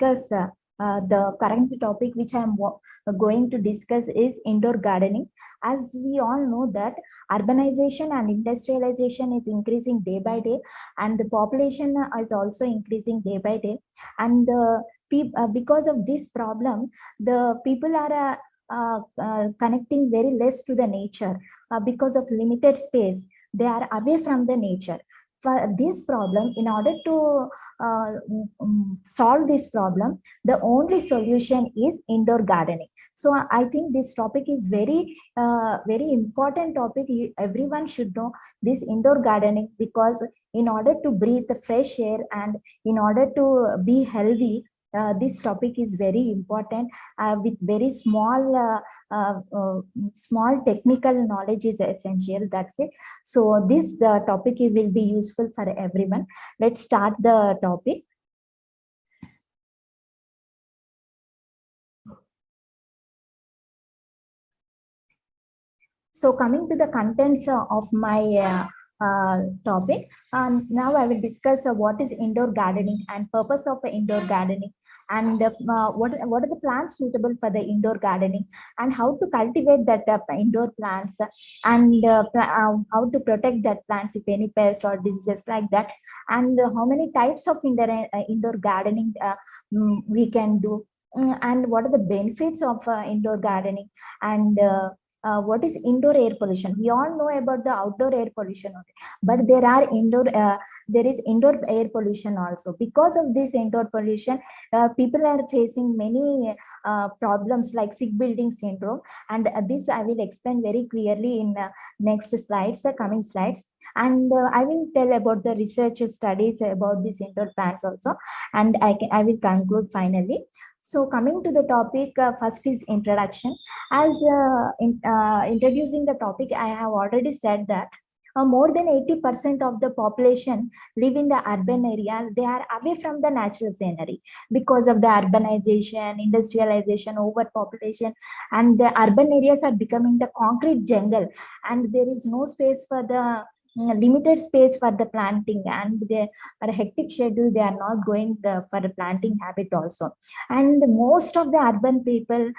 discuss the current topic which I am going to discuss is indoor gardening. As we all know that urbanization and industrialization is increasing day by day, and the population is also increasing day by day. And because of this problem, the people are connecting very less to the nature because of limited space. They are away from the nature. For this problem, in order to solve this problem, the only solution is indoor gardening. So I think this topic is very important topic. Everyone should know this indoor gardening, because in order to breathe the fresh air and in order to be healthy, this topic is very important. With very small technical knowledge is essential. That's it. So this topic will be useful for everyone. Let's start the topic. So coming to the contents of my topic, now I will discuss what is indoor gardening and purpose of indoor gardening, and what are the plants suitable for the indoor gardening, and how to cultivate that indoor plants, and how to protect that plants if any pest or diseases like that, and how many types of indoor gardening we can do, and what are the benefits of indoor gardening, and what is indoor air pollution. We all know about the outdoor air pollution, but there is indoor air pollution also. Because of this indoor pollution, people are facing many problems like sick building syndrome, and this I will explain very clearly in next slides, the coming slides. And I will tell about the research studies about these indoor plants also, and I will conclude finally. So coming to the topic, first is introduction. As introducing the topic, I have already said that more than 80% of the population live in the urban area. They are away from the natural scenery because of the urbanization, industrialization, overpopulation, and the urban areas are becoming the concrete jungle, and there is no space for the limited space for the planting, and they are a hectic schedule. They are not going for a planting habit also. And most of the urban people,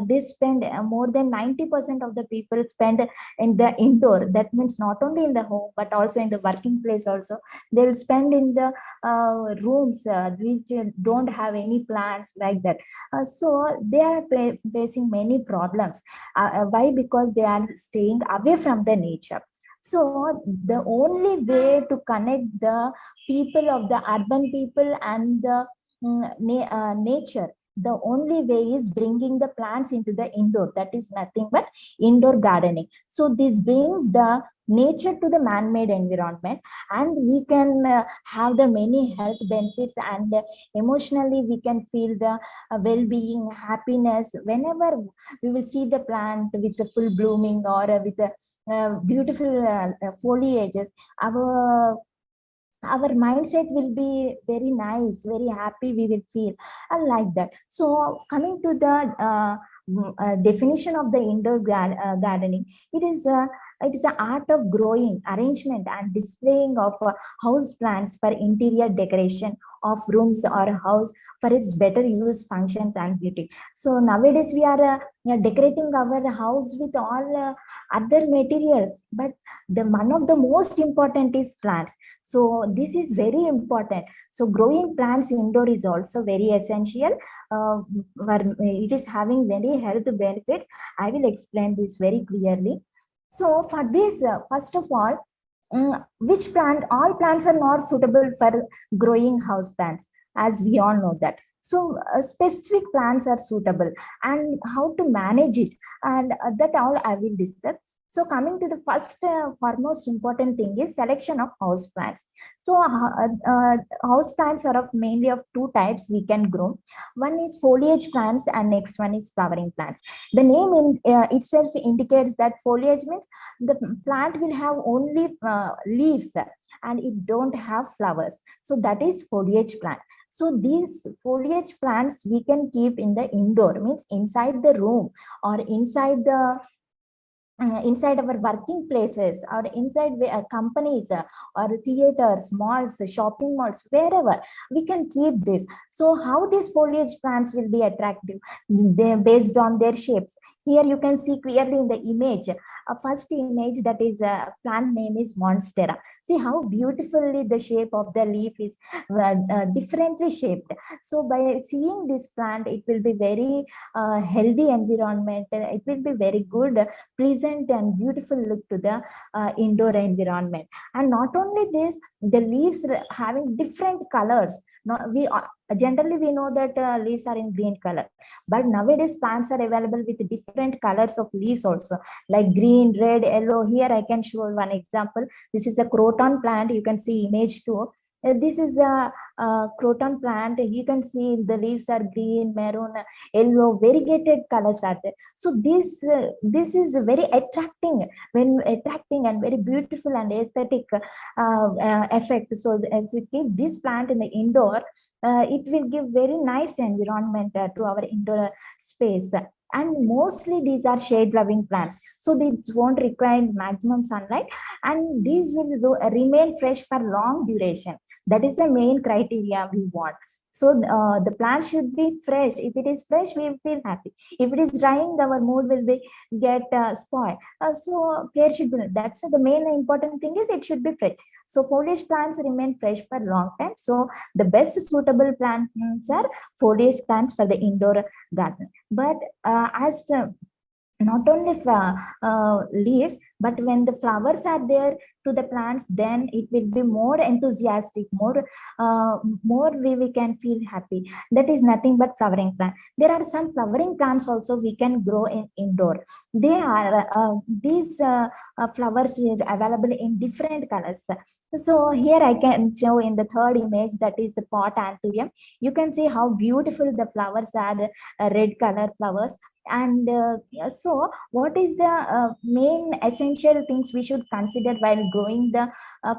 they spend more than 90% of the people spend in the indoor. That means not only in the home but also in the working place also. They will spend in the rooms which don't have any plants like that. So they are facing many problems. Why? Because they are staying away from the nature. So the only way to connect the people of the urban people and the nature, the only way is bringing the plants into the indoor. That is nothing but indoor gardening. So this brings the nature to the man-made environment, and we can have the many health benefits, and emotionally we can feel the well-being, happiness whenever we will see the plant with the full blooming or with the beautiful foliages. Our mindset will be very nice, very happy we will feel, like that. So coming to the definition of the indoor gardening, it is the art of growing, arrangement and displaying of house plants for interior decoration of rooms or house for its better use, functions and beauty. So nowadays we are decorating our house with all other materials, but the one of the most important is plants. So this is very important. So growing plants indoor is also very essential. It is having very health benefits. I will explain this very clearly. So for this, first of all, which plant? All plants are not suitable for growing house plants, as we all know that. So specific plants are suitable, and how to manage it, and that all I will discuss. So coming to the first foremost important thing is selection of house plants. So house plants are of mainly of two types we can grow. One is foliage plants and next one is flowering plants. The name in itself indicates that foliage means the plant will have only leaves and it don't have flowers. So that is foliage plant. So these foliage plants we can keep in the indoor, means inside the room or inside the inside our working places or inside companies or theaters, malls, shopping malls, wherever we can keep this. So how these foliage plants will be attractive? They based on their shapes. Here you can see clearly in the image, first image, that is plant name is monstera. See how beautifully the shape of the leaf is differently shaped. So by seeing this plant, it will be very healthy environment. It will be very good, pleasant and beautiful look to the indoor environment. And not only this, the leaves having different colors. No, we generally we know that leaves are in green color, but nowadays plants are available with different colors of leaves also, like green, red, yellow. Here I can show one example. This is a croton plant. You can see image 2. This is a croton plant. You can see the leaves are green, maroon, yellow, variegated colors are there. So this is very attracting, when attracting and very beautiful and aesthetic effect. So if we keep this plant in the indoor, it will give very nice environment to our indoor space. And mostly these are shade loving plants, so these won't require maximum sunlight, and these will remain fresh for long duration. That is the main criteria we want. So the plant should be fresh. If it is fresh, we feel happy. If it is drying, our mood will be get spoiled. So care should be. That's why the main important thing is it should be fresh. So foliage plants remain fresh for long time. So the best suitable plants are foliage plants for the indoor garden. But as not only leaves, but when the flowers are there to the plants, then it will be more enthusiastic, more we can feel happy. That is nothing but flowering plant. There are some flowering plants also we can grow in indoor. They are these flowers are available in different colors. So here I can show in the third image, that is the pot anthurium. You can see how beautiful the flowers are, red color flowers. And so what is the main essential things we should consider while growing the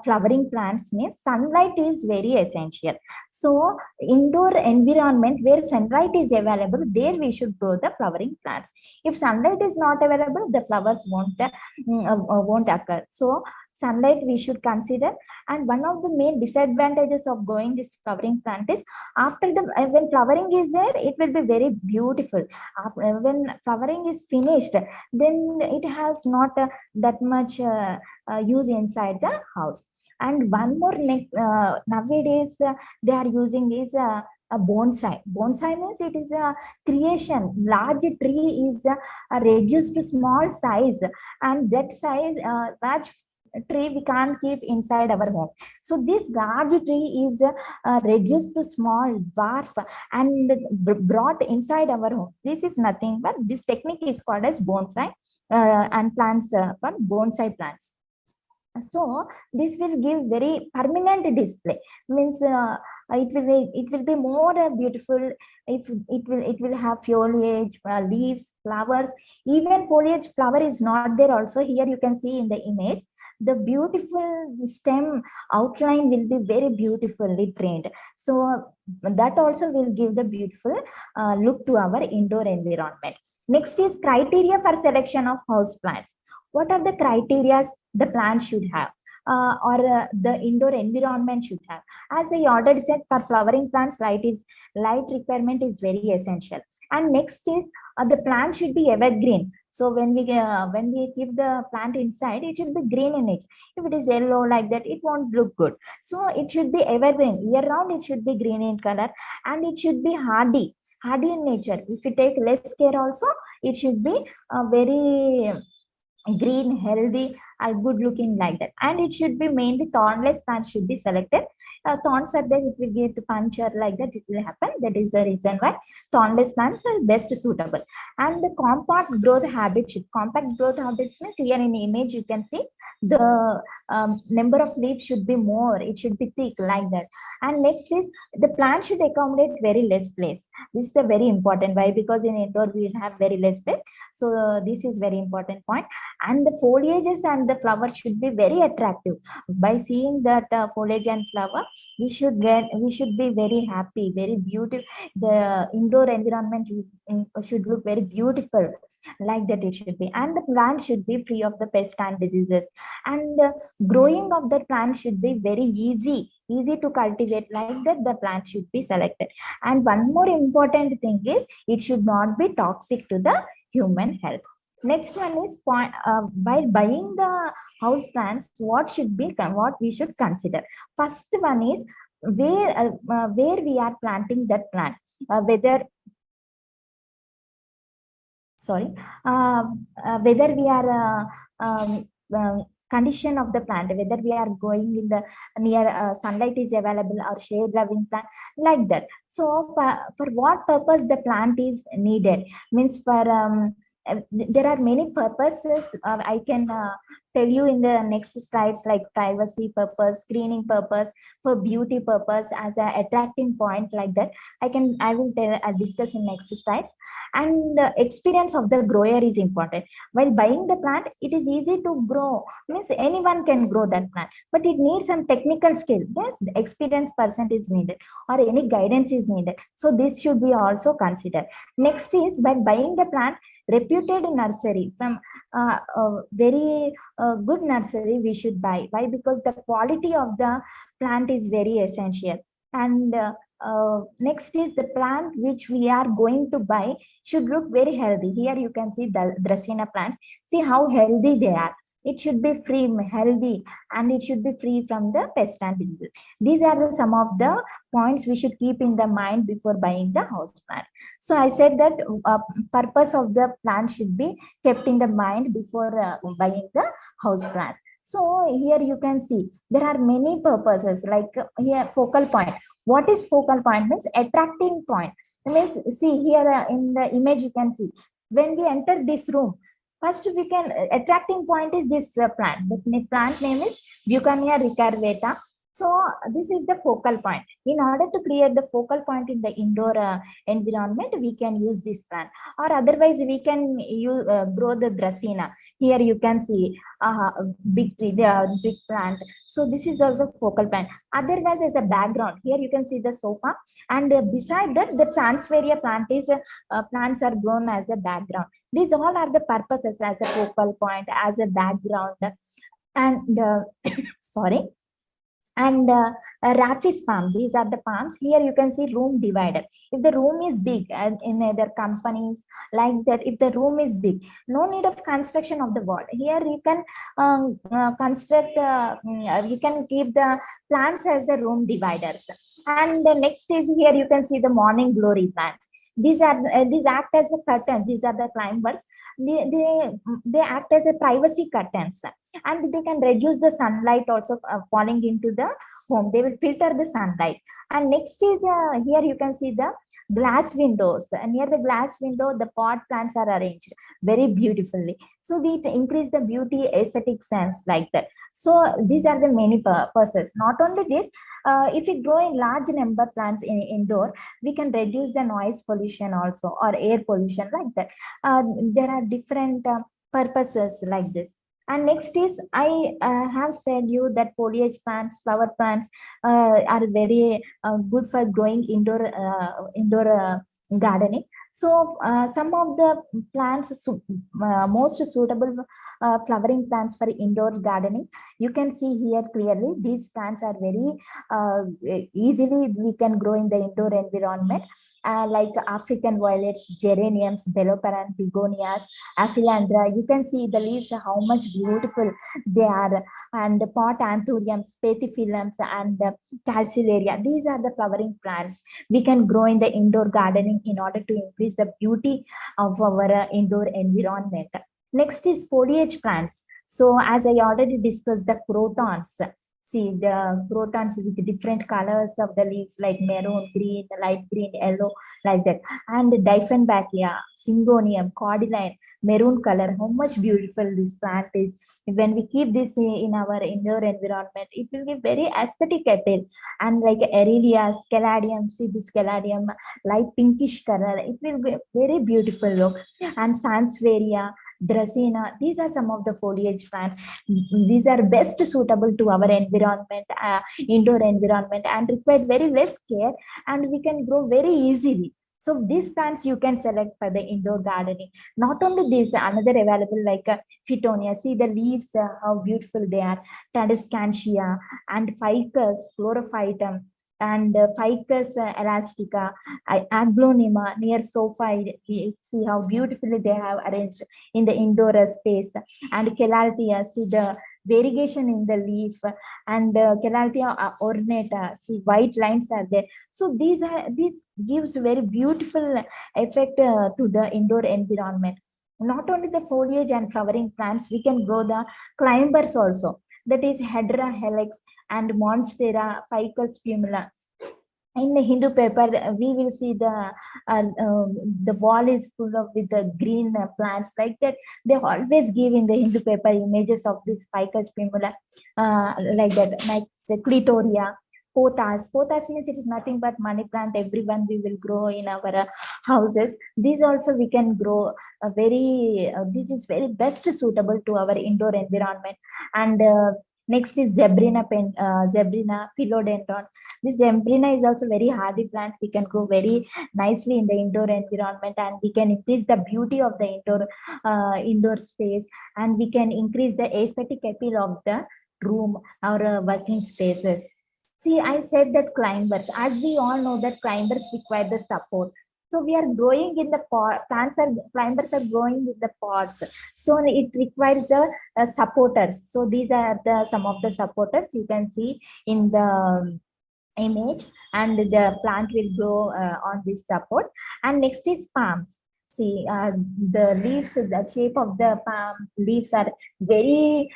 flowering plants? Means sunlight is very essential. So indoor environment where sunlight is available, there we should grow the flowering plants. If sunlight is not available, the flowers won't occur. So sunlight we should consider. And one of the main disadvantages of growing this flowering plant is, after the when flowering is there, it will be very beautiful. When flowering is finished, then it has not that much use inside the house. And one more nowadays they are using is a bonsai. Bonsai means it is a creation. Large tree is reduced to small size, and that size, large tree we can't keep inside our home. So this large tree is reduced to small, dwarf, and brought inside our home. This is nothing but this technique is called as bonsai, and plants for bonsai plants. So this will give very permanent display. Means it will be more beautiful if it will have foliage, leaves, flowers. Even foliage, flower is not there also. Here you can see in the image, the beautiful stem outline will be very beautifully trained. So that also will give the beautiful look to our indoor environment. Next is criteria for selection of house plants. What are the criteria the plant should have, or the indoor environment should have? As I already said, for flowering plants, light requirement is very essential. And next is the plant should be evergreen. So when we keep the plant inside, it should be green in it. If it is yellow like that, it won't look good. So it should be evergreen. Year round, it should be green in color, and it should be hardy in nature. If you take less care also, it should be very green, healthy, good looking like that. And it should be mainly thornless plants should be selected. Thorns are there, it will get puncture like that, it will happen. That is the reason why thornless plants are best suitable. And the compact growth habits means, here in the image you can see the number of leaves should be more, it should be thick like that. And next is the plant should accommodate very less place. This is a very important. Why? Because in indoor we have very less space. So this is very important point. And the foliages and the flower should be very attractive. By seeing that foliage and flower, we should be very happy, very beautiful. The indoor environment should look very beautiful, like that it should be. And the plant should be free of the pest and diseases. And growing of the plant should be very easy to cultivate, like that the plant should be selected. And one more important thing is, it should not be toxic to the human health. Next one is point, while buying the house plants, what we should consider. First one is where we are planting that plant, whether sorry whether we are condition of the plant, whether we are going in the near sunlight is available or shade loving plant, like that. So for what purpose the plant is needed, means for there are many purposes. I can tell you in the next slides, like privacy purpose, screening purpose, for beauty purpose, as a attracting point, like that. I will discuss in next slides. And experience of the grower is important. While buying the plant, it is easy to grow, means anyone can grow that plant, but it needs some technical skill. Yes, the experienced person is needed, or any guidance is needed. So this should be also considered. Next is, by buying the plant, reputed nursery from very good nursery we should buy. Why? Because the quality of the plant is very essential. And next is, the plant which we are going to buy should look very healthy. Here you can see the Dracaena plants. See how healthy they are. It should be free, healthy, and it should be free from the pest and disease. These are some of the points we should keep in the mind before buying the house plant. So I said that purpose of the plant should be kept in the mind before buying the house plant. So here you can see there are many purposes, like here focal point. What is focal point? Means attracting point. It means, see here in the image you can see, when we enter this room, first we can attracting point is this plant. The plant name is Bucania recurvata. So this is the focal point. In order to create the focal point in the indoor environment, we can use this plant, or otherwise we can use, grow the Dracaena. Here you can see big tree, the big plant. So this is also focal point. Otherwise, as a background, here you can see the sofa, and beside that, the Sansevieria plant is plants are grown as a background. These all are the purposes, as a focal point, as a background, and sorry. And Raffis palm, these are the palms. Here you can see room divider. If the room is big, in other companies like that, if the room is big, no need of construction of the wall. Here you can construct, you can keep the plants as the room dividers. And the next is, here you can see the morning glory plants. These act as a curtains. These are the climbers. They act as a privacy curtains, and they can reduce the sunlight also falling into the home. They will filter the sunlight. And next is, here you can see the glass windows. And near the glass window, the pot plants are arranged very beautifully. So they increase the beauty aesthetic sense, like that. So these are the many purposes. Not only this, if we grow in large number plants in indoor, we can reduce the noise pollution also, or air pollution, like that. There are different purposes like this. And next is, I have said you that foliage plants, flower plants are very good for growing indoor gardening. So some of the plants, most suitable flowering plants for indoor gardening, you can see here clearly. These plants are very easily we can grow in the indoor environment, like African violets, geraniums, beloperan, begonias, aphilandra. You can see the leaves, how much beautiful they are, and the pot anthuriums, spathiphyllums, and calceolaria. These are the flowering plants we can grow in the indoor gardening in order to increase the beauty of our indoor environment. Next is foliage plants. So as I already discussed, the crotons. See the crotons with different colors of the leaves, like maroon, green, light green, yellow, like that. And Dieffenbachia, syngonium, cordyline, maroon color. How much beautiful this plant is. When we keep this in our indoor environment, it will give very aesthetic appeal. And like Arelia, scaladium, see this scaladium, light pinkish color. It will be very beautiful look. And Sansevieria, Dracaena. These are some of the foliage plants. These are best suitable to our environment, indoor environment, and require very less care, and we can grow very easily. So these plants you can select for the indoor gardening. Not only this, another available like Phytonia. See the leaves, how beautiful they are. Tadescantia and Ficus chlorophytum and Ficus elastica, Aglonema near sofa. See how beautifully they have arranged in the indoor space. And Celalthea, see the variegation in the leaf, and Celalthea ornata, see white lines are there. So these gives very beautiful effect to the indoor environment. Not only the foliage and flowering plants, we can grow the climbers also. That is Hedera helix and Monstera ficus pumila. In the Hindu paper, we will see the wall is full of with the green plants like that. They always give in the Hindu paper images of this ficus pumila, like that. Like clitoria, pothas. Pothas means it is nothing but money plant. Everyone we will grow in our houses. These also we can grow very. This is very best suitable to our indoor environment. And next is Zebrina philodendron. This Zebrina is also very hardy plant. We can grow very nicely in the indoor environment, and we can increase the beauty of the indoor space, and we can increase the aesthetic appeal of the room or working spaces. See, I said that climbers, as we all know that climbers require the support. So we are growing in the pot, climbers are growing in the pots. So it requires the supporters. So these are the some of the supporters you can see in the image, and the plant will grow on this support. And next is palms. See, the leaves, the shape of the palm leaves are very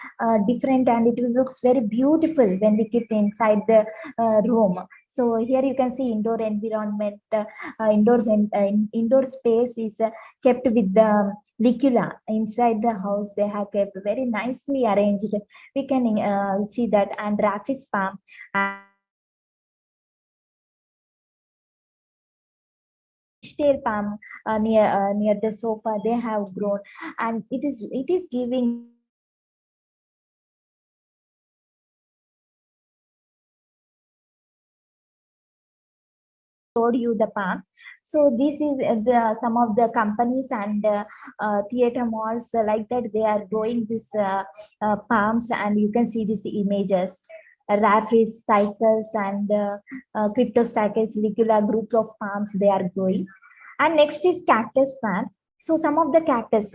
different, and it looks very beautiful when we keep inside the room. So here you can see indoor environment, indoors and indoor space is kept with the licula inside the house. They have kept very nicely arranged. We can see that, and Raphis palm. Tail palm near the sofa they have grown, and it is giving showed you the palm. So this is some of the companies and theater malls like that. They are growing this palms, and you can see these images. Raphis, cycles, and Cryptostachys, Licula groups of palms they are growing. And next is cactus plant. So some of the cactus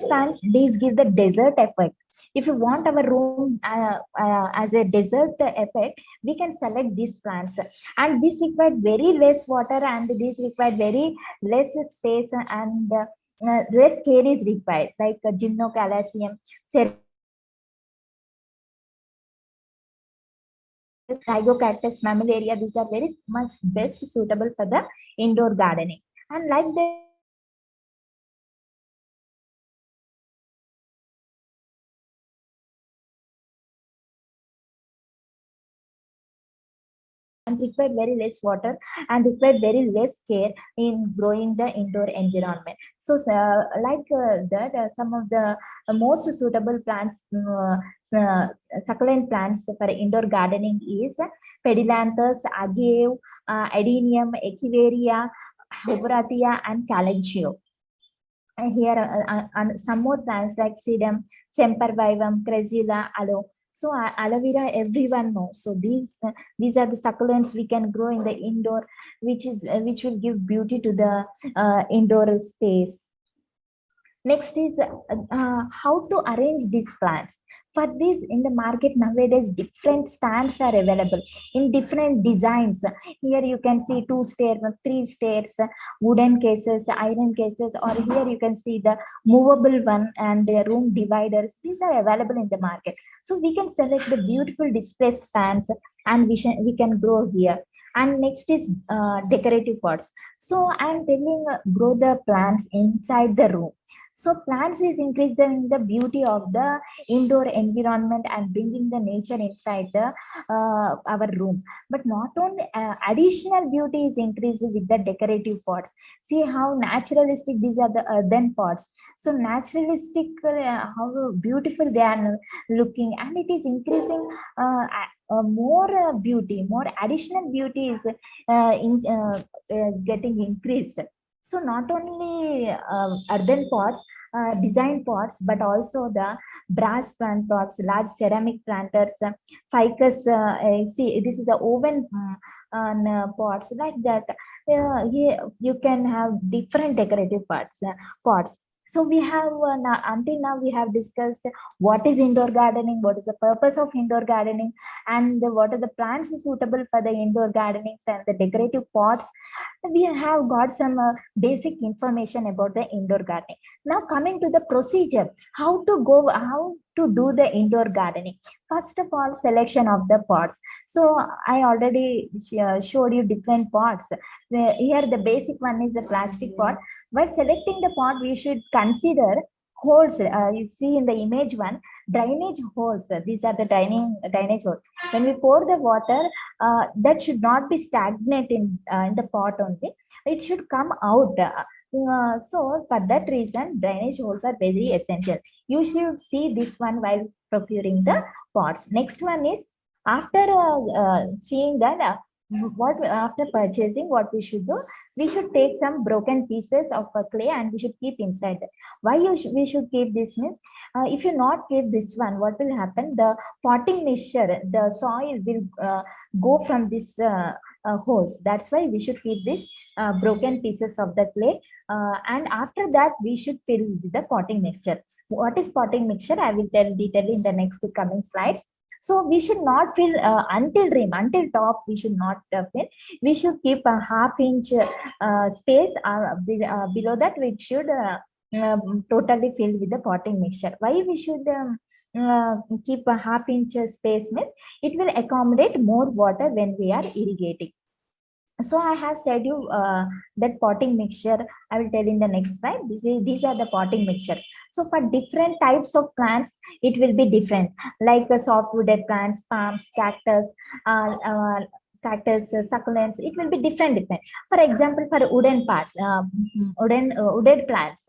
plants, these give the desert effect. If you want our room as a desert effect, we can select these plants. And this required very less water, and this required very less space, and less care is required, like Gymnocalacium, Zygocactus, mammillaria. These are very much best suitable for the indoor gardening. And like the and require very less water, and require very less care in growing the indoor environment. So some of the most suitable plants, succulent plants for indoor gardening is Pedilanthus, Agave, Adenium, Echeveria, Hoboratia, and Calentio. And here some more plants like Sedum, Sempervivum, Cresula, Aloe. So aloe vera everyone knows. So these are the succulents we can grow in the indoor, which will give beauty to the indoor space. Next is how to arrange these plants. For this, in the market nowadays, different stands are available in different designs. Here you can see 2 stairs, 3 stairs, wooden cases, iron cases, or here you can see the movable one and room dividers. These are available in the market. So we can select the beautiful display stands, and we can grow here. And next is decorative pots. So I'm telling grow the plants inside the room. So plants is increasing the beauty of the indoor environment and bringing the nature inside the our room. But not only additional beauty is increased with the decorative pots. See how naturalistic these are the earthen pots. So naturalistic, how beautiful they are looking, and it is increasing more beauty, more additional beauty is getting increased. So not only earthen pots, design pots, but also the brass plant pots, large ceramic planters, ficus. See, this is the oven pots like that. Here you can have different decorative pots. So we have until now we have discussed what is indoor gardening, what is the purpose of indoor gardening, and what are the plants suitable for the indoor gardenings and the decorative pots. We have got some basic information about the indoor gardening. Now coming to the procedure, how to do the indoor gardening. First of all, selection of the pots. So I already showed you different pots. Here the basic one is the plastic pot. While selecting the pot, we should consider holes. You see in the image one, drainage holes. These are the drainage holes. When we pour the water, that should not be stagnant in the pot only. It should come out. So for that reason, drainage holes are very essential. You should see this one while procuring the pots. Next one is after seeing that. What after purchasing, what we should do, we should take some broken pieces of clay and we should keep inside. Why we should keep this means, if you not keep this one, what will happen, the potting mixture, the soil will go from this hose. That's why we should keep this broken pieces of the clay, and after that we should fill with the potting mixture. What is potting mixture, I will tell detail in the next coming slides. So we should not fill until rim, until top. We should not fill. We should keep a half-inch space below that. We should totally fill with the potting mixture. Why we should keep a half-inch space means it will accommodate more water when we are irrigating. So I have said you that potting mixture. I will tell in the next slide. These are the potting mixture. So for different types of plants, it will be different. Like soft-wooded plants, palms, cactus, succulents. It will be different. For example, for wooden parts, wooded plants,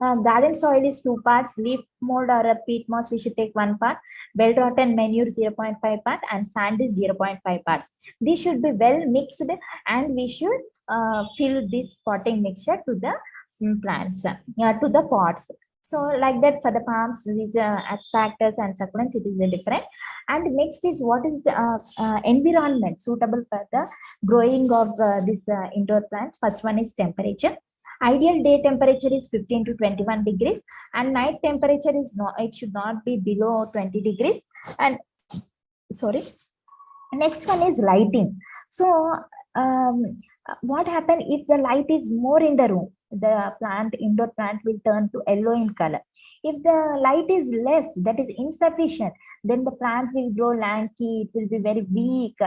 garden soil is 2 parts. Leaf mold or a peat moss, we should take 1 part. Well-rotten manure 0.5 part, and sand is 0.5 parts. These should be well mixed, and we should fill this potting mixture to the plants, to the pots. So like that for the palms, these cactus and succulents, it is different. And next is what is the environment suitable for the growing of this indoor plants. First one is temperature. Ideal day temperature is 15 to 21 degrees, and night temperature is it should not be below 20 degrees. And sorry, next one is lighting. So what happens if the light is more in the room? The indoor plant will turn to yellow in color. If the light is less, that is insufficient, then the plant will grow lanky, it will be very weak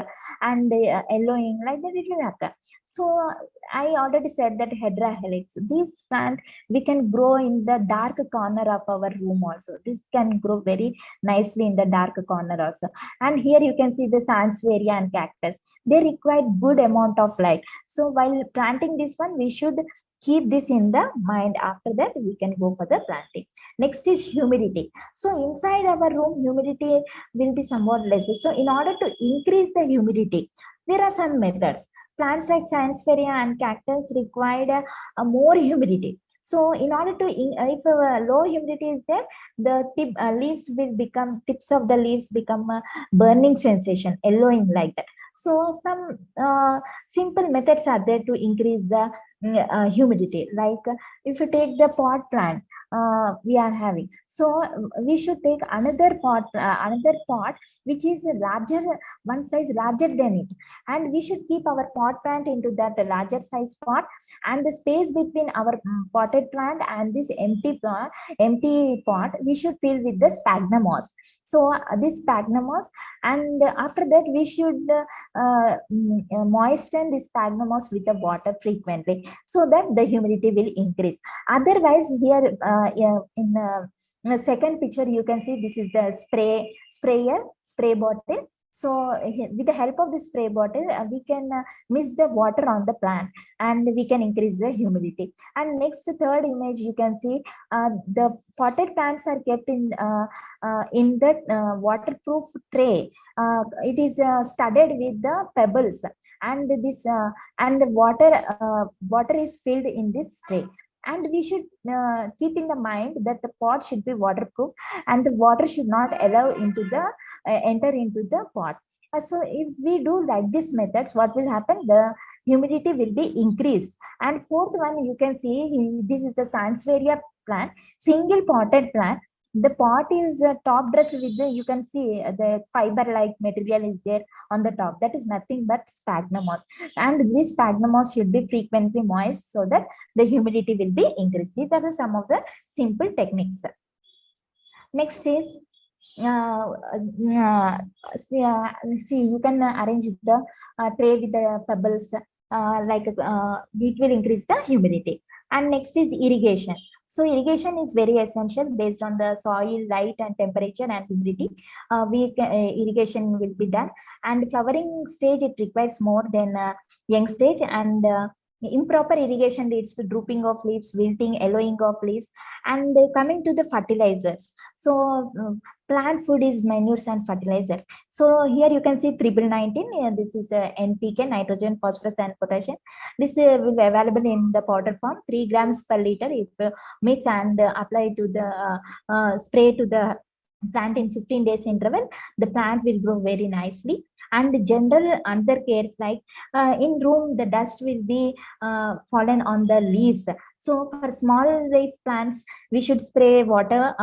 and yellowing, like that it will happen. So I already said that Hedera helix, this plant we can grow in the dark corner of our room also. This can grow very nicely in the dark corner also. And here you can see the sansevieria and cactus. They require good amount of light. So while planting this one, we should keep this in the mind. After that, we can go for the planting. Next is humidity. So inside our room, humidity will be somewhat less. So in order to increase the humidity, there are some methods. Plants like sansevieria and cactus require more humidity. So in order to, if low humidity is there, the tips of the leaves become a burning sensation, yellowing like that. So some simple methods are there to increase the humidity. Like if you take the pot plant, we are having, so we should take another pot which is larger, one size larger than it, and we should keep our pot plant into that larger size pot, and the space between our potted plant and this empty pot we should fill with the sphagnum moss. So this sphagnum moss, and after that we should moisten this sphagnum moss with the water frequently, so that the humidity will increase. Otherwise here yeah, in the second picture, you can see this is the spray bottle. So with the help of the spray bottle, we can mix the water on the plant, and we can increase the humidity. And next, third image, you can see the potted plants are kept in the waterproof tray. It is studded with the pebbles, and this and the water is filled in this tray. And we should keep in the mind that the pot should be waterproof, and the water should not allow into the enter into the pot. So if we do like this methods, what will happen? The humidity will be increased. And fourth one, you can see this is the sansevieria plant, single potted plant. The pot is top dressed with the, you can see the fiber like material is there on the top. That is nothing but sphagnum moss, and this sphagnum moss should be frequently moist so that the humidity will be increased. These are the some of the simple techniques. Next is uh, see, you can arrange the tray with the pebbles, it will increase the humidity. And next is irrigation. So irrigation is very essential based on the soil, light, and temperature and humidity. Irrigation will be done. And flowering stage, it requires more than young stage. And improper irrigation leads to drooping of leaves, wilting, yellowing of leaves. And coming to the fertilizers. So plant food is manures and fertilizers. So here you can see triple 19. This is NPK, nitrogen, phosphorus, and potassium. This will be available in the powder form, 3 grams per liter. If mix and apply to the spray to the plant in 15 days interval, the plant will grow very nicely. And general under cares like in room, the dust will be fallen on the leaves. So for small leaf plants, we should spray water,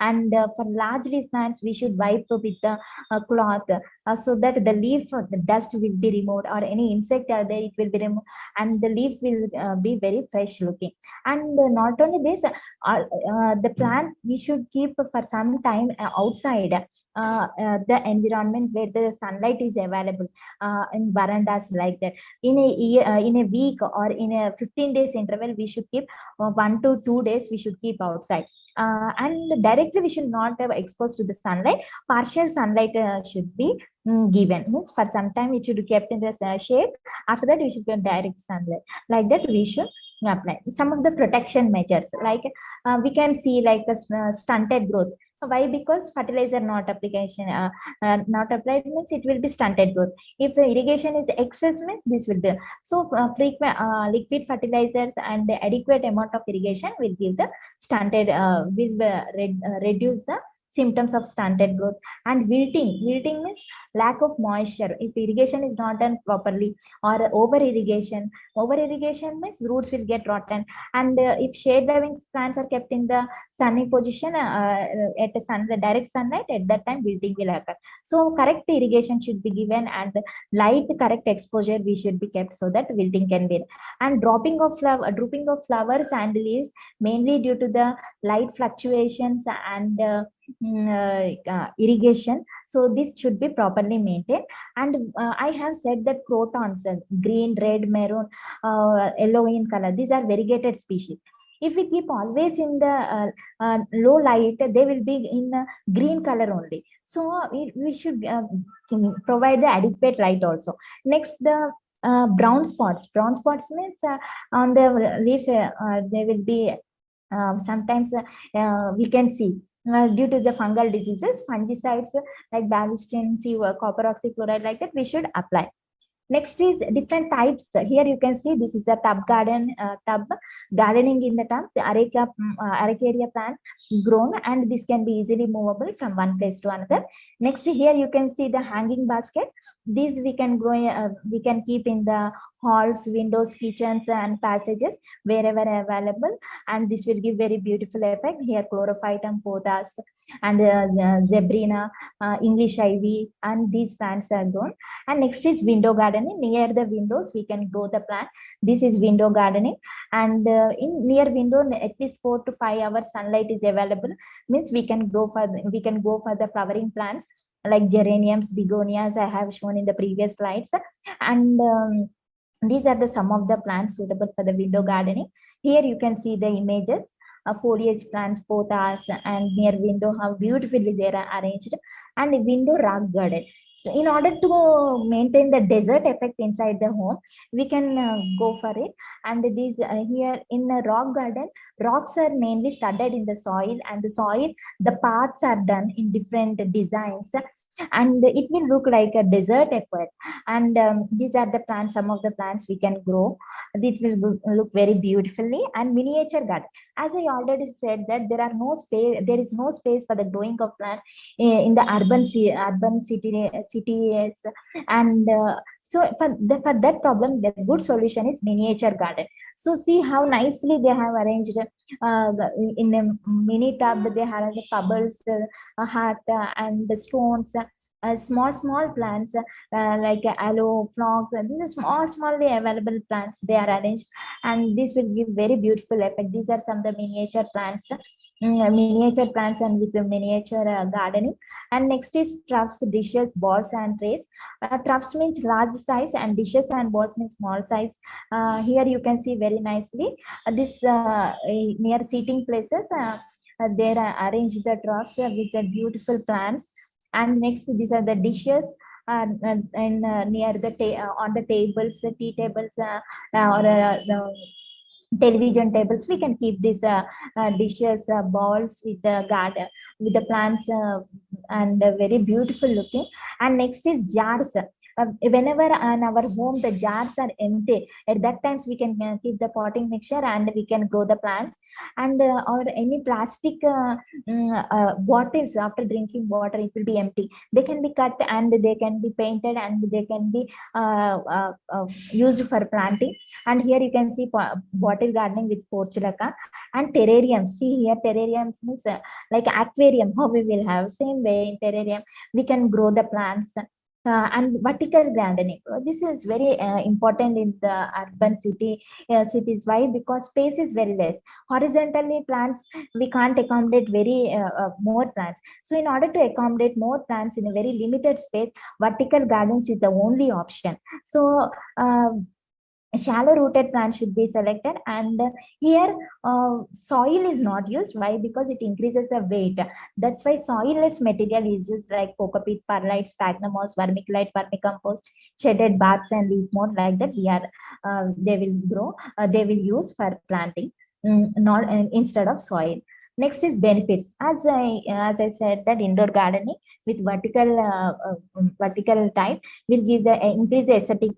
and for large leaf plants, we should wipe with the cloth, so that the leaf, the dust will be removed, or any insect are there, it will be removed, and the leaf will be very fresh looking. And not only this, the plant we should keep for some time outside the environment where the sunlight is available, in verandas like that. In a year, in a week, or in a 15 days interval, we should keep 1 to 2 days we should keep outside. And directly we should not have exposed to the sunlight. Partial sunlight should be given. Means for some time it should be kept in the shade. After that we should get direct sunlight. Like that we should apply some of the protection measures. Like we can see like a stunted growth. Why? Because fertilizer not application, not applied means it will be stunted growth. If irrigation is excess means this will be. So frequent liquid fertilizers and the adequate amount of irrigation will give the stunted, reduce the symptoms of stunted growth. And wilting means lack of moisture. If irrigation is not done properly, or over irrigation means roots will get rotten. And if shade loving plants are kept in the sunny position, at the direct sunlight, at that time wilting will occur. So correct irrigation should be given, and light correct exposure we should be kept, so that wilting can be. And drooping of flowers and leaves, mainly due to the light fluctuations and irrigation. So this should be properly maintained. And I have said that crotons, green, red, maroon, yellow in color, these are variegated species. If we keep always in the low light, they will be in green color only. So we should provide the adequate light also. Next, the brown spots. Brown spots means on the leaves, they will be sometimes we can see due to the fungal diseases, fungicides like bavustin, copper oxychloride, like that we should apply. Next is different types. Here you can see this is a tub gardening in the tub. The Araucaria plant grown, and this can be easily movable from one place to another. Next, here you can see the hanging basket. These we can grow. We can keep in the halls, windows, kitchens, and passages wherever available, and this will give very beautiful effect. Here chlorophytum, pothos, and zebrina, English ivy, and these plants are grown. And next is window gardening. Near the windows we can grow the plant. This is window gardening, and in near window at least 4 to 5 hours sunlight is available. Means we can go for the flowering plants like geraniums, begonias, I have shown in the previous slides. And these are the some of the plants suitable for the window gardening. Here you can see the images. foliage plants both us and near window, how beautifully they are arranged, and a window rock garden. In order to maintain the desert effect inside the home, we can go for it. And these here in the rock garden, rocks are mainly studded in the soil, and the soil, the paths are done in different designs, and it will look like a desert effect. And these are the plants, some of the plants we can grow. This will look very beautifully. And miniature garden, as I already said, that there is no space for the growing of plants in the urban cities. And so for that problem, the good solution is miniature garden. So see how nicely they have arranged in a mini tub. They have the pebbles, heart, and the stones. Small plants like aloe, phlox. These are smallly available plants. They are arranged, and this will give very beautiful effect. These are some of the miniature plants, miniature plants, and with the miniature gardening. And next is troughs, dishes, balls, and trays. Troughs means large size, and dishes and balls means small size. Here you can see very nicely this near seating places. They arrange the troughs with the beautiful plants. And next, these are the dishes. And near the on the tables, tea tables, or television tables, we can keep these dishes, balls with the garden, with the plants, and very beautiful looking. And next is jars. Whenever in our home the jars are empty, at that times we can keep the potting mixture and we can grow the plants. And or any plastic bottles, after drinking water it will be empty, they can be cut and they can be painted and they can be used for planting. And here you can see bottle gardening with portulaca and terrarium. See here, terrariums means like aquarium, how we will have same way in terrarium we can grow the plants. And vertical gardening, this is very important in the urban cities. Why? Because space is very less. Horizontally plants, we can't accommodate very more plants. So in order to accommodate more plants in a very limited space, vertical gardens is the only option. So shallow rooted plants should be selected. And here soil is not used. Why? Because it increases the weight. That's why soilless material is used, like cocopeat, perlite, sphagnum moss, vermiculite, vermicompost, shedded barks, and leaf mold. Like that we are they will grow, they will use for planting, not instead of soil. Next is benefits. As I said, that indoor gardening with vertical type will give the increase the aesthetic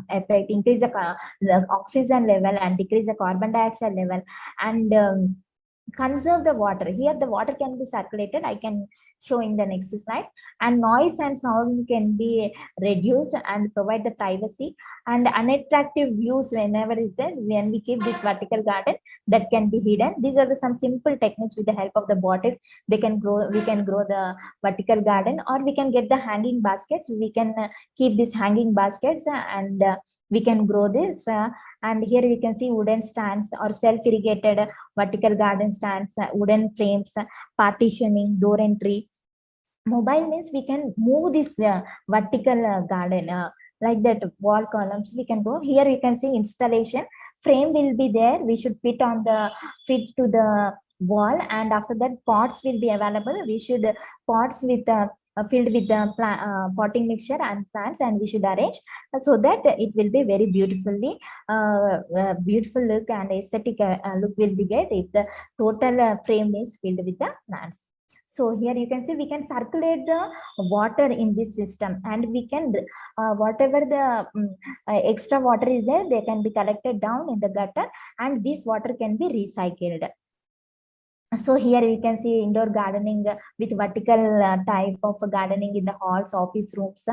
effect, increase the oxygen level, and decrease the carbon dioxide level. And conserve the water. Here the water can be circulated, I can show in the next slide. And noise and sound can be reduced and provide the privacy. And unattractive views whenever is there, when we keep this vertical garden, that can be hidden. These are some simple techniques. With the help of the bottles, we can grow the vertical garden. Or we can get the hanging baskets. We can keep these hanging baskets, and we can grow this. And here you can see wooden stands or self-irrigated vertical garden stands, wooden frames, partitioning, door entry. Mobile means we can move this vertical garden, like that wall columns we can go. Here you can see installation. Frame will be there. We should fit to the wall, and after that pots will be available. We should pots with filled with the potting mixture and plants, and we should arrange so that it will be very beautiful look, and aesthetic look will be get if the total frame is filled with the plants. So here you can see we can circulate the water in this system, and we can whatever the extra water is there, they can be collected down in the gutter, and this water can be recycled. So here you can see indoor gardening with vertical type of gardening in the halls, office rooms.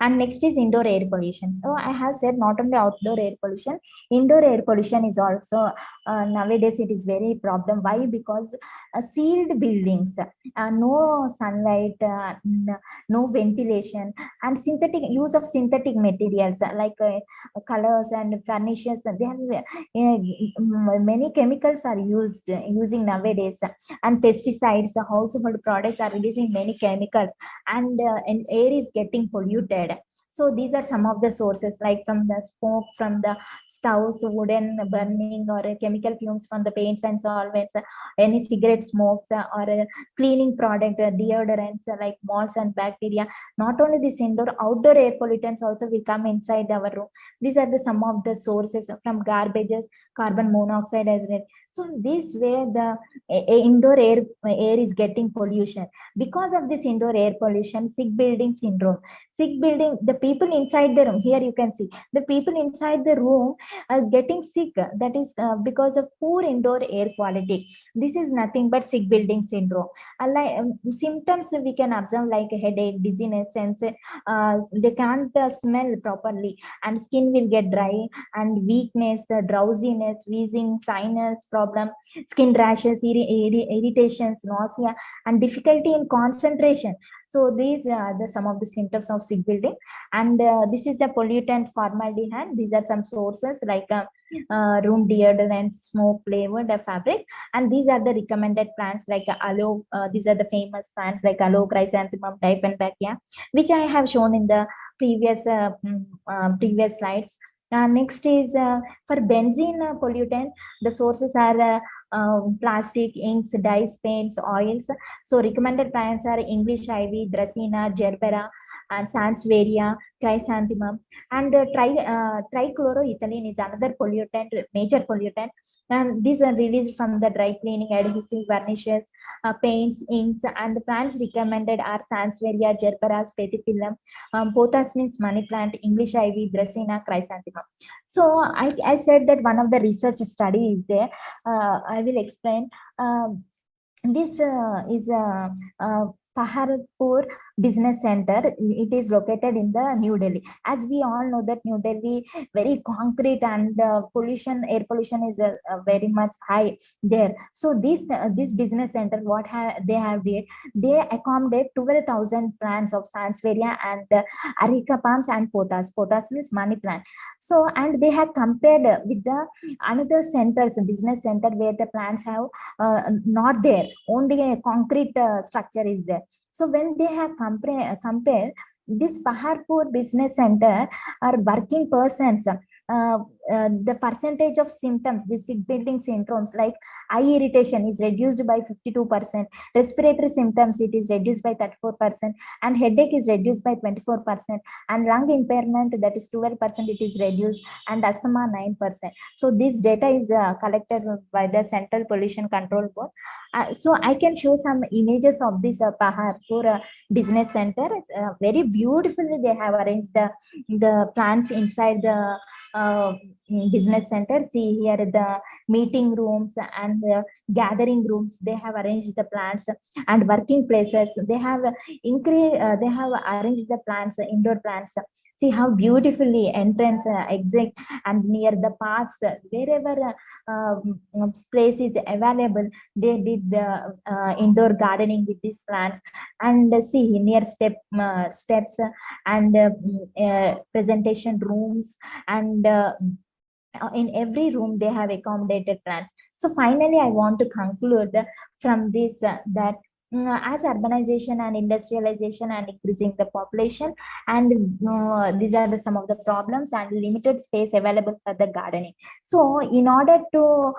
And next is indoor air pollution. So I have said not only outdoor air pollution, indoor air pollution is also nowadays it is very problem. Why? Because sealed buildings, no sunlight, no ventilation, and use of synthetic materials like colors and furnishes. Many chemicals are using nowadays, and pesticides, household products are releasing many chemicals, and air is getting polluted. So these are some of the sources, like from the smoke from the stoves, wooden burning, or chemical fumes from the paints and solvents, any cigarette smokes, or cleaning product, deodorants, like moss and bacteria. Not only this indoor, outdoor air pollutants also will come inside our room. These are the some of the sources from garbages, carbon monoxide as well. So this way the indoor air is getting pollution. Because of this indoor air pollution, sick building syndrome. Sick building, the people inside the room, here you can see the people inside the room are getting sick. That is because of poor indoor air quality. This is nothing but sick building syndrome. Like symptoms we can observe, like headache, dizziness, sense they can't smell properly, and skin will get dry, and weakness, drowsiness, wheezing, sinus problem, skin rashes, irritations, nausea, and difficulty in concentration. So these are the some of the symptoms of sick building. And this is the pollutant formaldehyde. These are some sources, like room deodorant, smoke flavored fabric. And these are the recommended plants, like aloe. These are the famous plants like aloe, chrysanthemum, dieffenbachia, which I have shown in the previous slides. Next is for benzene pollutant. The sources are plastic, inks, dyes, paints, oils. So recommended plants are English ivy, Dracaena, Gerbera, and Sansevieria, chrysanthemum. And trichloroethylene is another pollutant, major pollutant. And these are released from the dry cleaning, adhesive, varnishes, paints, inks. And the plants recommended are Sansevieria, Gerbera, Spathiphyllum, pothos means money plant, English ivy, Dracaena, chrysanthemum. So I said that one of the research study is there. I will explain. This is Paharpur Business Center. It is located in the New Delhi. As we all know that New Delhi very concrete, and pollution, air pollution is very much high there. So this business center, what they have did, they accommodate 12,000 plants of Sansevieria and Areca palms and pothos. Pothos means money plant. So, and they have compared with the another centers, business center, where the plants have not there, only a concrete structure is there. So when they have compared, this Paharpur Business Center are working persons, the percentage of symptoms, the sick building syndromes, like eye irritation is reduced by 52%, respiratory symptoms it is reduced by 34%, and headache is reduced by 24%, and lung impairment, that is 12%, it is reduced, and asthma 9%. So this data is collected by the Central Pollution Control Board. So I can show some images of this Paharpur Business Center. Very beautifully they have arranged the plants inside the uh, business center. See here the meeting rooms and the gathering rooms. They have arranged the plants, and working places. They have they have arranged the plants, indoor plants. See how beautifully entrance, exit, and near the paths, wherever place is available, they did the indoor gardening with these plants. And see near steps, and presentation rooms, and in every room they have accommodated plants. So finally I want to conclude from this that as urbanization and industrialization and increasing the population, and these are some of the problems, and limited space available for the gardening. So in order to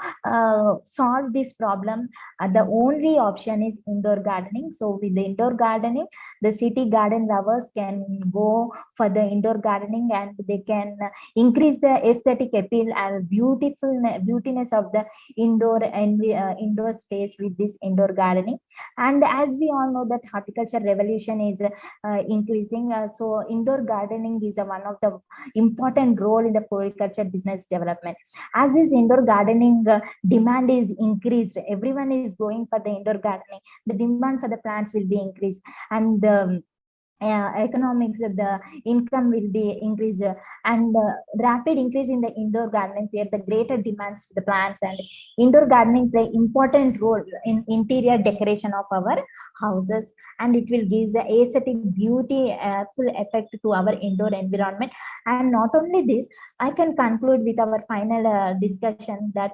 solve this problem, the only option is indoor gardening. So with the indoor gardening, the city garden lovers can go for the indoor gardening, and they can increase the aesthetic appeal and beautiness of the indoor and indoor space with this indoor gardening. And as we all know that horticulture revolution is increasing, so indoor gardening is one of the important role in the floriculture business development. As this indoor gardening demand is increased, everyone is going for the indoor gardening, the demand for the plants will be increased, and economics, the income will be increased, and rapid increase in the indoor gardening where the greater demands for the plants. And indoor gardening play important role in interior decoration of our houses, and it will give the aesthetic beauty, full effect to our indoor environment. And not only this, I can conclude with our final discussion that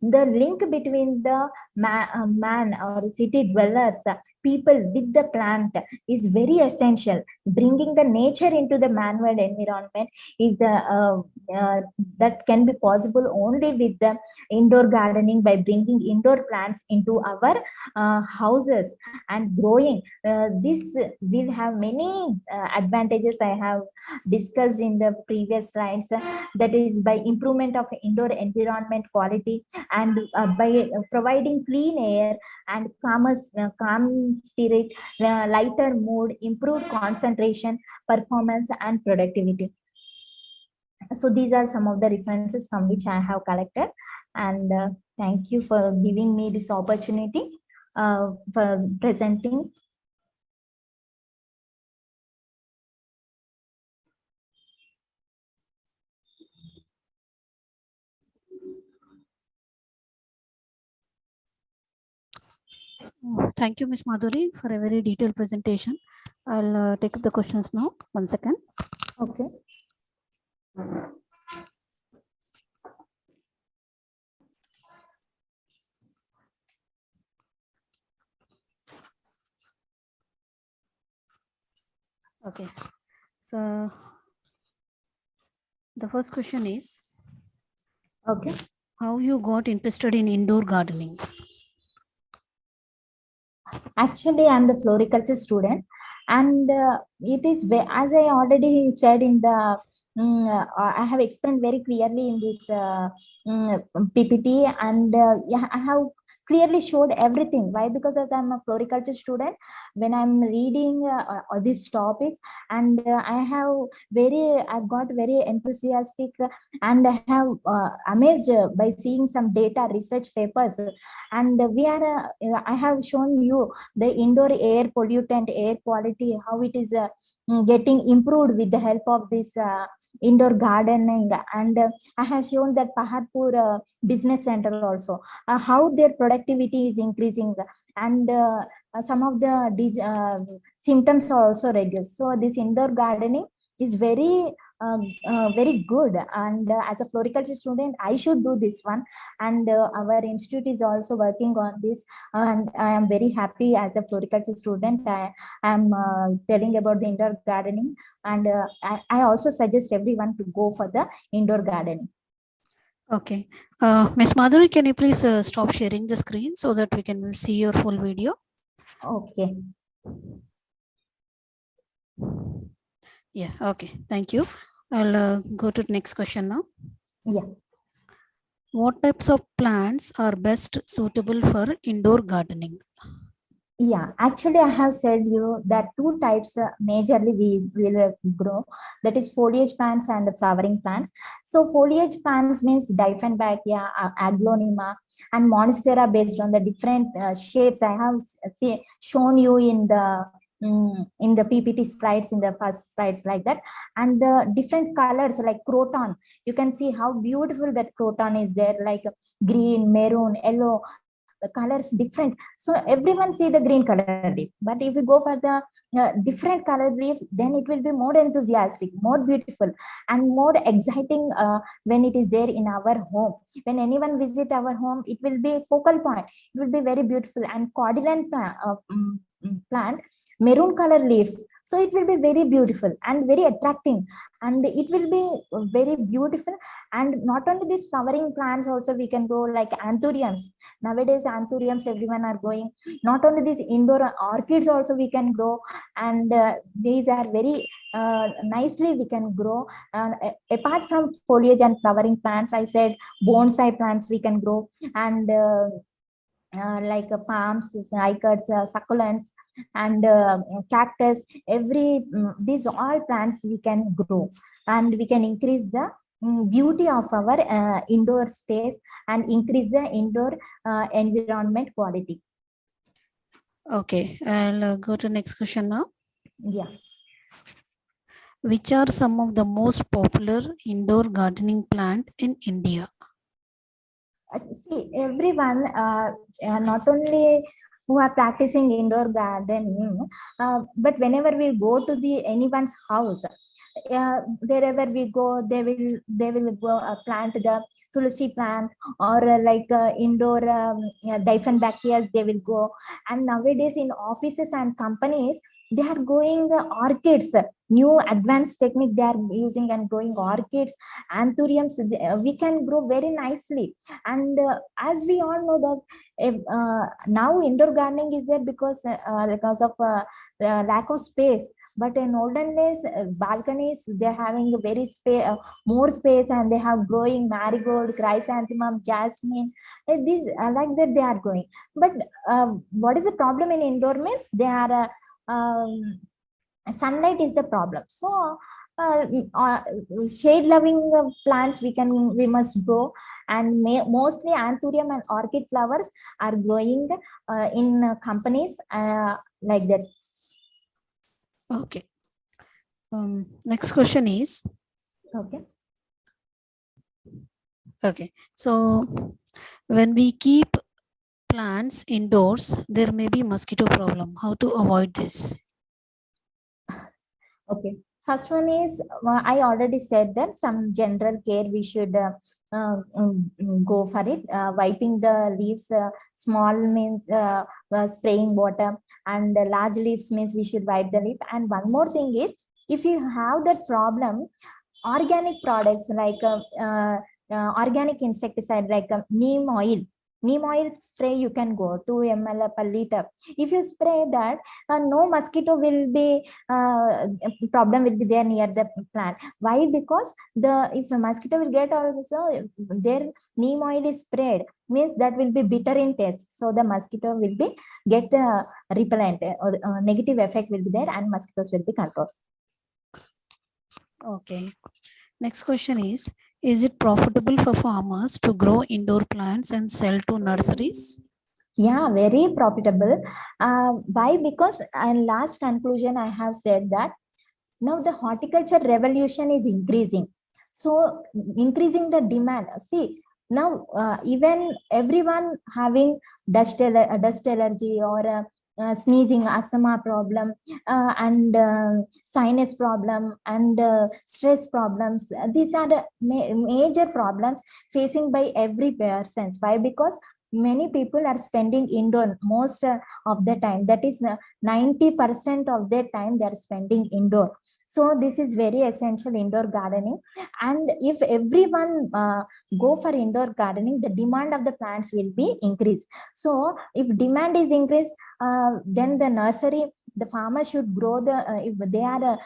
the link between the man or city dwellers, people with the plant, is very essential. bringing the nature into the man-made environment is the that can be possible only with the indoor gardening, by bringing indoor plants into our houses and growing. This will have many advantages I have discussed in the previous slides. That is by improvement of indoor environment quality, and by providing clean air and calm spirit, lighter mood, improved concentration, performance, and productivity. So these are some of the references from which I have collected, and thank you for giving me this opportunity for presenting. Thank you, Ms. Madhuri, for a very detailed presentation. I'll take up the questions now. 1 second. Okay. Okay. So the first question is, Okay. how you got interested in indoor gardening? Actually, I'm the floriculture student, and it is as I already said in the I have explained very clearly in this PPT, and yeah, I have clearly showed everything. Why? Because as I'm a floriculture student, when I'm reading these topics, and I've got very enthusiastic, and I have amazed by seeing some data research papers, and I have shown you the indoor air pollutant, air quality, how it is getting improved with the help of this indoor gardening. And I have shown that Paharpur business center also, how their productivity is increasing, and some of the symptoms are also reduced. So this indoor gardening is very good, and as a floriculture student I should do this one, and our institute is also working on this, and I am very happy as a floriculture student. I am telling about the indoor gardening, and I also suggest everyone to go for the indoor gardening. Okay. Ms. Madhuri, can you please stop sharing the screen so that we can see your full video? Okay. Yeah, okay. Thank you. I'll go to the next question now. Yeah. What types of plants are best suitable for indoor gardening? Yeah, actually, I have said you that two types majorly we will grow. That is foliage plants and flowering plants. So foliage plants means Dieffenbachia, Aglonema, and Monstera based on the different shapes I have shown you in the PPT slides, in the first slides like that, and the different colors like croton. You can see how beautiful that croton is there, like green, maroon, yellow. The colors different, so everyone see the green color leaf, but if we go for the different color leaf, then it will be more enthusiastic, more beautiful, and more exciting when it is there in our home. When anyone visit our home, it will be focal point, it will be very beautiful. And cordyland plant, maroon color leaves, so it will be very beautiful and very attracting, and it will be very beautiful. And not only these flowering plants, also we can go like anthuriums. Nowadays anthuriums everyone are going. Not only these indoor orchids also we can grow, and these are very nicely we can grow. And apart from foliage and flowering plants, I said bonsai plants we can grow, and like palms, cycads, succulents, and cactus. These all plants we can grow, and we can increase the beauty of our indoor space and increase the indoor environment quality. Okay, I'll go to next question now. Yeah. Which are some of the most popular indoor gardening plant in India? See, everyone, not only who are practicing indoor gardening, but whenever we go to the anyone's house, wherever we go, they will go plant the tulsi plant, or like indoor Dieffenbachia they will go. And nowadays in offices and companies, they are growing orchids, new advanced technique they are using and growing orchids, anthuriums. We can grow very nicely. And as we all know that if, now indoor gardening is there because of lack of space. But in olden days, balconies, they're having a very more space, and they have growing marigold, chrysanthemum, jasmine. These like that they are growing. But what is the problem in indoor means they are sunlight is the problem. So uh, uh, shade loving plants we must grow, and mostly anthurium and orchid flowers are growing in companies like that. Okay. Next question is, okay. So when we keep plants indoors, there may be mosquito problem. How to avoid this? Okay. First one is, I already said that some general care we should go for it. Wiping the leaves, small means spraying water, and large leaves means we should wipe the leaf. And one more thing is, if you have that problem, organic products like organic insecticide like neem oil spray, you can go 2 ml per liter. If you spray that, no mosquito will be problem will be there near the plant. Why? Because if a mosquito will get also, their neem oil is sprayed means that will be bitter in taste, so the mosquito will be get repellent, or negative effect will be there, and mosquitoes will be controlled. Okay. Next question is it profitable for farmers to grow indoor plants and sell to nurseries? Yeah, very profitable. Why? Because in last conclusion, I have said that now the horticulture revolution is increasing. So increasing the demand. See, now even everyone having dust allergy, or sneezing, asthma problem, and sinus problem, and stress problems. These are the major problems facing by every person. Why? Because many people are spending indoor most of the time. That is 90% of their time they are spending indoor. So this is very essential, indoor gardening. And if everyone go for indoor gardening, the demand of the plants will be increased. So if demand is increased, then the nursery, the farmer should grow if they are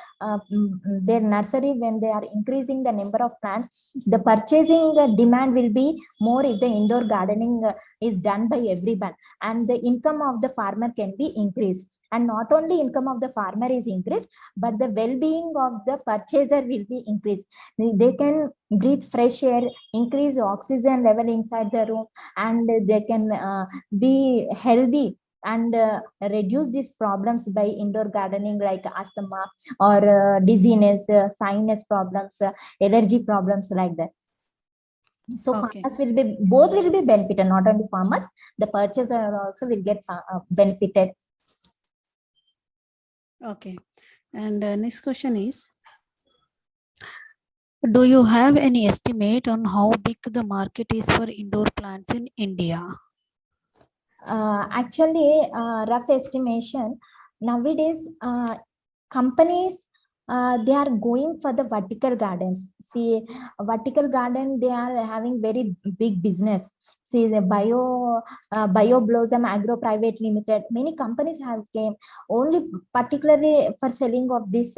their nursery, when they are increasing the number of plants, the purchasing demand will be more if the indoor gardening is done by everyone, and the income of the farmer can be increased. And not only income of the farmer is increased, but the well-being of the purchaser will be increased. They can breathe fresh air, increase oxygen level inside the room, and they can be healthy, and reduce these problems by indoor gardening, like asthma, or dizziness, sinus problems, allergy problems, like that. So Okay. farmers will be, both will be benefited, not only farmers, the purchaser also will get benefited. Okay. And next question is, do you have any estimate on how big the market is for indoor plants in India? Actually, rough estimation, nowadays companies, they are going for the vertical gardens. See, vertical garden, they are having very big business. See, the Bio Blossom Agro Private Limited, many companies have came only particularly for selling of these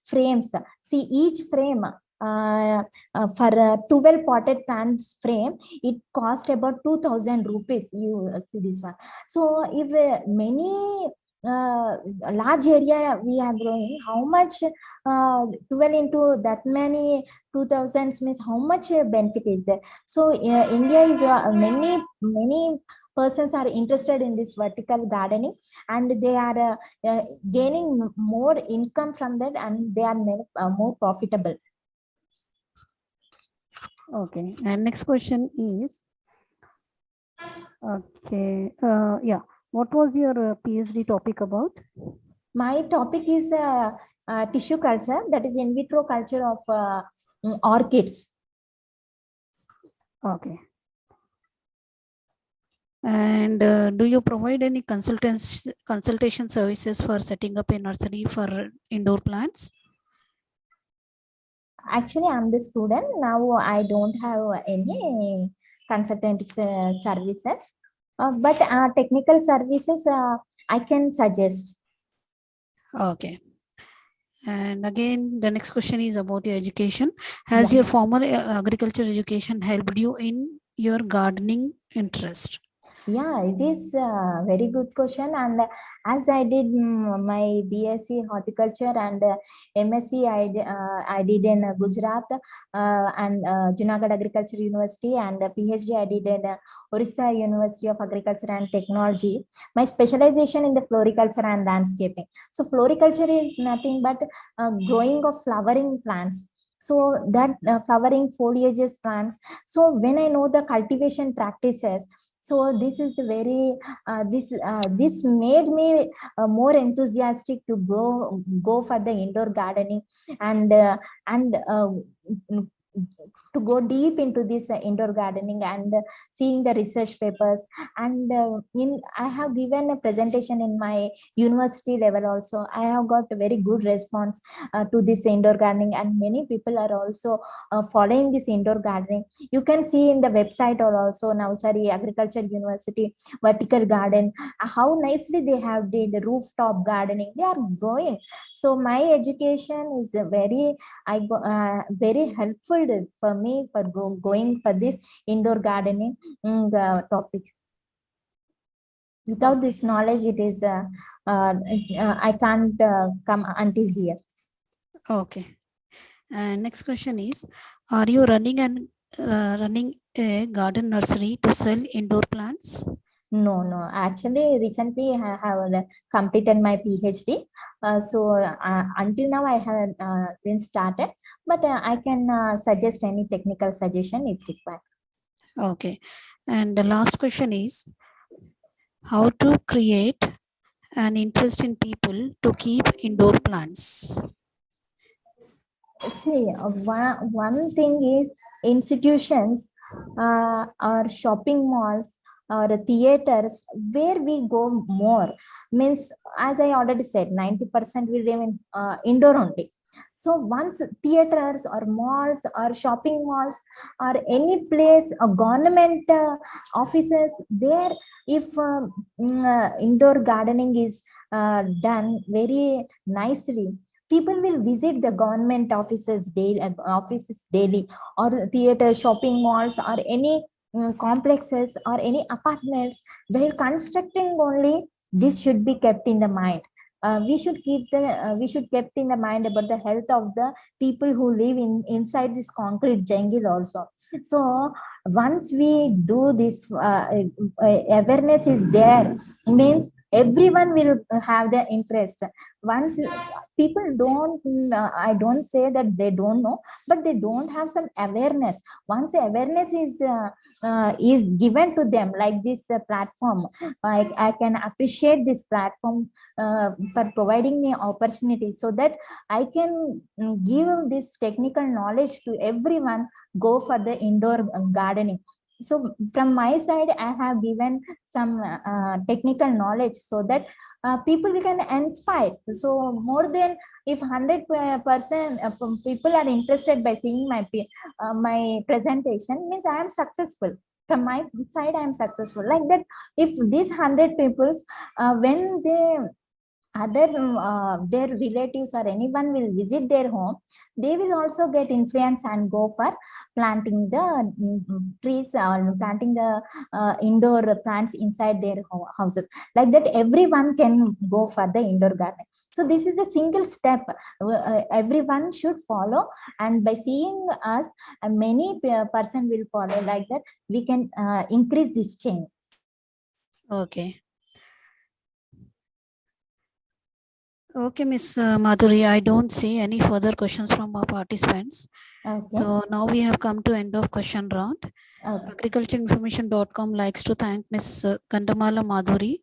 frames. See, each frame for a 12 potted plants frame, it cost about 2,000 rupees. You see this one. So if many large area we are growing, how much 12 into that many 2,000 means how much benefit is there? So India is many persons are interested in this vertical gardening, and they are gaining more income from that, and they are more profitable. Okay. And next question is, okay, yeah, what was your PhD topic about? My topic is tissue culture, that is in vitro culture of orchids. Okay. And do you provide any consultation services for setting up a nursery for indoor plants? Actually, I'm the student. Now I don't have any consultant services, but technical services I can suggest. Okay. And again, the next question is about your education. Has Yeah. your former agriculture education helped you in your gardening interest? Yeah, it is a very good question. And as I did my BSc horticulture and MSc, I did in Gujarat and Junagadh Agriculture University, and PhD I did in Odisha University of Agriculture and Technology. My specialization in the floriculture and landscaping. So floriculture is nothing but growing of flowering plants. So that flowering foliages plants. So when I know the cultivation practices, so this is very this made me more enthusiastic to go for the indoor gardening, and to go deep into this indoor gardening, and seeing the research papers. And in I have given a presentation in my university level also. I have got a very good response to this indoor gardening, and many people are also following this indoor gardening. You can see in the website or also Navsari Agriculture University vertical garden, how nicely they have did rooftop gardening. They are growing. So my education is very helpful for me for going for this indoor gardening topic. Without this knowledge, it is I can't come until here. Okay. And next question is, are you running a garden nursery to sell indoor plants? No. Actually, recently I have completed my PhD. So until now I have been started, but I can suggest any technical suggestion if required. Okay. And the last question is, how to create an interest in people to keep indoor plants? See, one thing is institutions or shopping malls or theaters where we go more. Means, as I already said, 90% we live in indoor only. So once theaters or malls or shopping malls or any place, government offices there, if indoor gardening is done very nicely, people will visit the government offices daily, or theater, shopping malls, or any complexes or any apartments. While constructing only, this should be kept in the mind. We should kept in the mind about the health of the people who live in inside this concrete jungle also. So once we do this, awareness is there, means everyone will have the interest. Once people don't, I don't say that they don't know, but they don't have some awareness. Once the awareness is given to them, like this platform, I can appreciate this platform for providing me opportunity, so that I can give this technical knowledge to everyone, go for the indoor gardening. So from my side, I have given some technical knowledge, so that people can inspire. So more than, if 100% people are interested by seeing my presentation, means I am successful. From my side, I am successful. Like that, if these 100 people, when they other their relatives or anyone will visit their home, they will also get influence and go for planting the trees, or planting the indoor plants inside their houses. Like that, everyone can go for the indoor garden. So this is a single step everyone should follow, and by seeing us, many person will follow. Like that, we can increase this chain. Okay. Okay, Miss Madhuri, I don't see any further questions from our participants. Okay. So now we have come to end of question round. Okay. Agricultureinformation.com likes to thank Miss Gandamalla Madhuri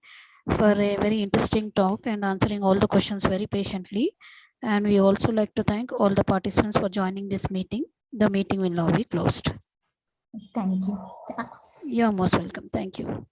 for a very interesting talk and answering all the questions very patiently. And we also like to thank all the participants for joining this meeting. The meeting will now be closed. Thank you. You're most welcome. Thank you.